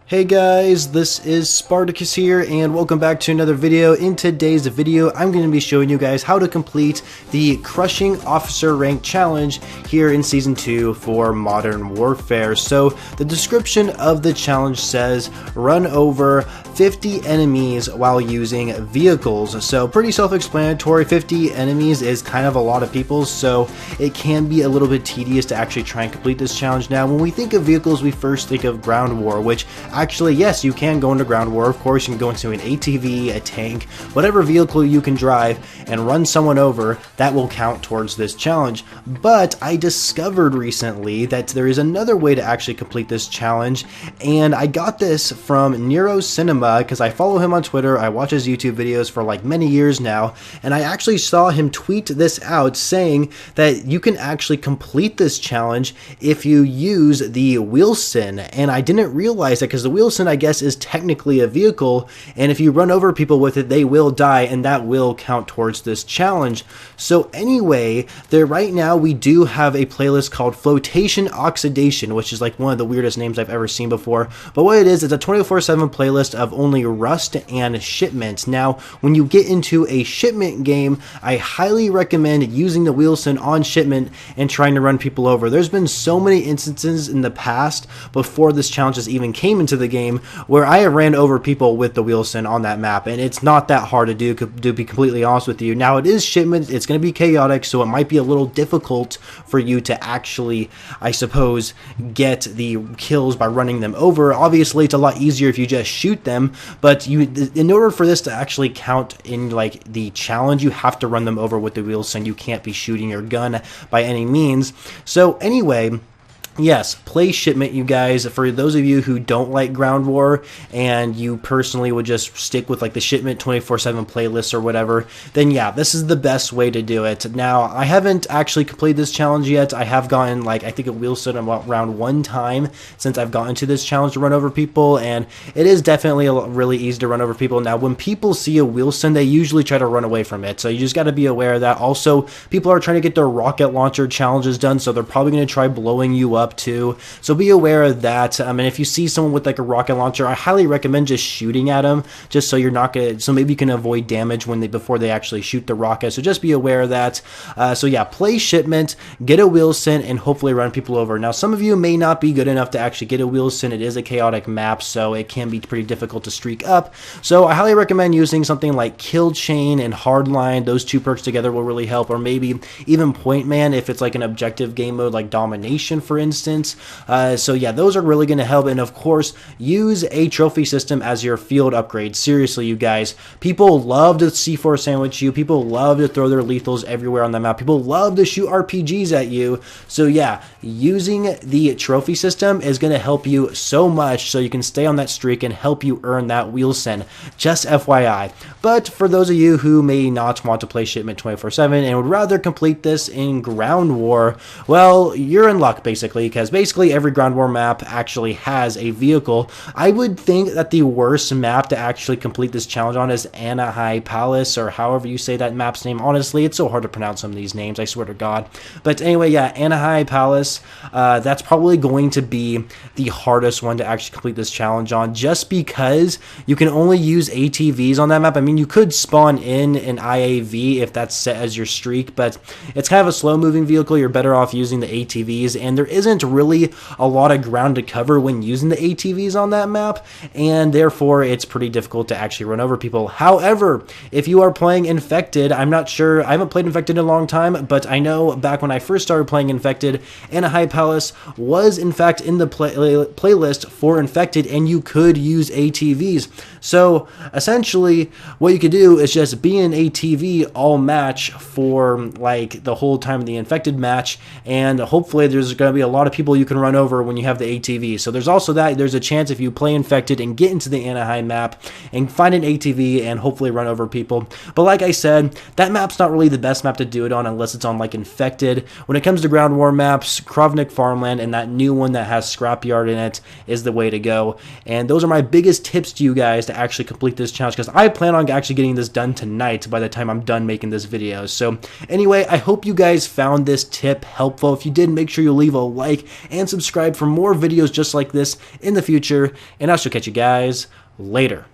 Hey guys, this is Spartacus here and welcome back to another video. In today's video, I'm going to be showing you guys how to complete the Crushing Officer Rank Challenge here in Season 2 for Modern Warfare. So the description of the challenge says run over 50 enemies while using vehicles. So pretty self-explanatory. 50 enemies is kind of a lot of people, so it can be a little bit tedious to actually try and complete this challenge. Now when we think of vehicles, we first think of ground war, which actually, yes, you can go into ground war. Of course, you can go into an ATV, a tank, whatever vehicle you can drive and run someone over. That will count towards this challenge. But I discovered recently that there is another way to actually complete this challenge, and I got this from Nero Cinema because I follow him on Twitter. I watch his YouTube videos for like many years now, and I actually saw him tweet this out saying that you can actually complete this challenge if you use the Wheelson, and I didn't realize that because the Wheelson, I guess, is technically a vehicle, and if you run over people with it, they will die, and that will count towards this challenge. So anyway, right now we do have a playlist called Flotation Oxidation, which is like one of the weirdest names I've ever seen before. But what it is, it's a 24/7 playlist of only Rust and Shipment. Now, when you get into a Shipment game, I highly recommend using the Wheelson on Shipment and trying to run people over. There's been so many instances in the past before this challenge even came into the game where I have ran over people with the Wheelson on that map, and it's not that hard to do, to be completely honest with you. Now, it is Shipment, it's going to be chaotic, so it might be a little difficult for you to actually, I suppose, get the kills by running them over. Obviously, it's a lot easier if you just shoot them, but in order for this to actually count in like the challenge, you have to run them over with the Wheelson. You can't be shooting your gun by any means. So anyway, yes, play Shipment, you guys. For those of you who don't like ground war and you personally would just stick with like the Shipment 24/7 playlist or whatever, then yeah, this is the best way to do it. Now, I haven't actually completed this challenge yet. I have gotten like, I think a Wheelson around one time since I've gotten to this challenge to run over people, and it is definitely really easy to run over people. Now, when people see a Wheelson, they usually try to run away from it, so you just got to be aware of that. Also, people are trying to get their rocket launcher challenges done, so they're probably going to try blowing you up too, so be aware of that. And if you see someone with like a rocket launcher, I highly recommend just shooting at them, just so you're not gonna, so maybe you can avoid damage before they actually shoot the rocket. So just be aware of that. So yeah, play Shipment, get a Wheelson, and hopefully run people over. Now, some of you may not be good enough to actually get a Wheelson. It is a chaotic map, so it can be pretty difficult to streak up. So I highly recommend using something like Kill Chain and Hardline. Those two perks together will really help, or maybe even Point Man if it's like an objective game mode like Domination, for instance. So yeah, those are really going to help. And of course, use a trophy system as your field upgrade. Seriously, you guys, people love to C4 sandwich you. People love to throw their lethals everywhere on the map. People love to shoot RPGs at you. So yeah, using the trophy system is going to help you so much, so you can stay on that streak and help you earn that Wheelson. Just FYI. But for those of you who may not want to play Shipment 24/7 and would rather complete this in ground war, well, you're in luck basically, because basically every ground war map actually has a vehicle. I would think that the worst map to actually complete this challenge on is Anaheim Palace, or however you say that map's name. Honestly, it's so hard to pronounce some of these names, I swear to God. But anyway, yeah, Anaheim Palace, that's probably going to be the hardest one to actually complete this challenge on, just because you can only use ATVs on that map. I mean, you could spawn in an IAV if that's set as your streak, but it's kind of a slow moving vehicle. You're better off using the ATVs, and there isn't really a lot of ground to cover when using the ATVs on that map, and therefore it's pretty difficult to actually run over people. However, if you are playing Infected, I'm not sure, I haven't played Infected in a long time, but I know back when I first started playing Infected, Anaheim Palace was in fact in the playlist for Infected, and you could use ATVs. So essentially what you could do is just be an ATV all match for like the whole time of the Infected match, and hopefully there's going to be a lot of people you can run over when you have the ATV. So there's also that. There's a chance if you play Infected and get into the Anaheim map and find an ATV and hopefully run over people. But like I said, that map's not really the best map to do it on unless it's on like Infected. When it comes to ground war maps, Krovnik Farmland and that new one that has Scrapyard in it is the way to go. And those are my biggest tips to you guys to actually complete this challenge, because I plan on actually getting this done tonight by the time I'm done making this video. So anyway, I hope you guys found this tip helpful. If you did, make sure you leave a like like and subscribe for more videos just like this in the future, and I shall catch you guys later.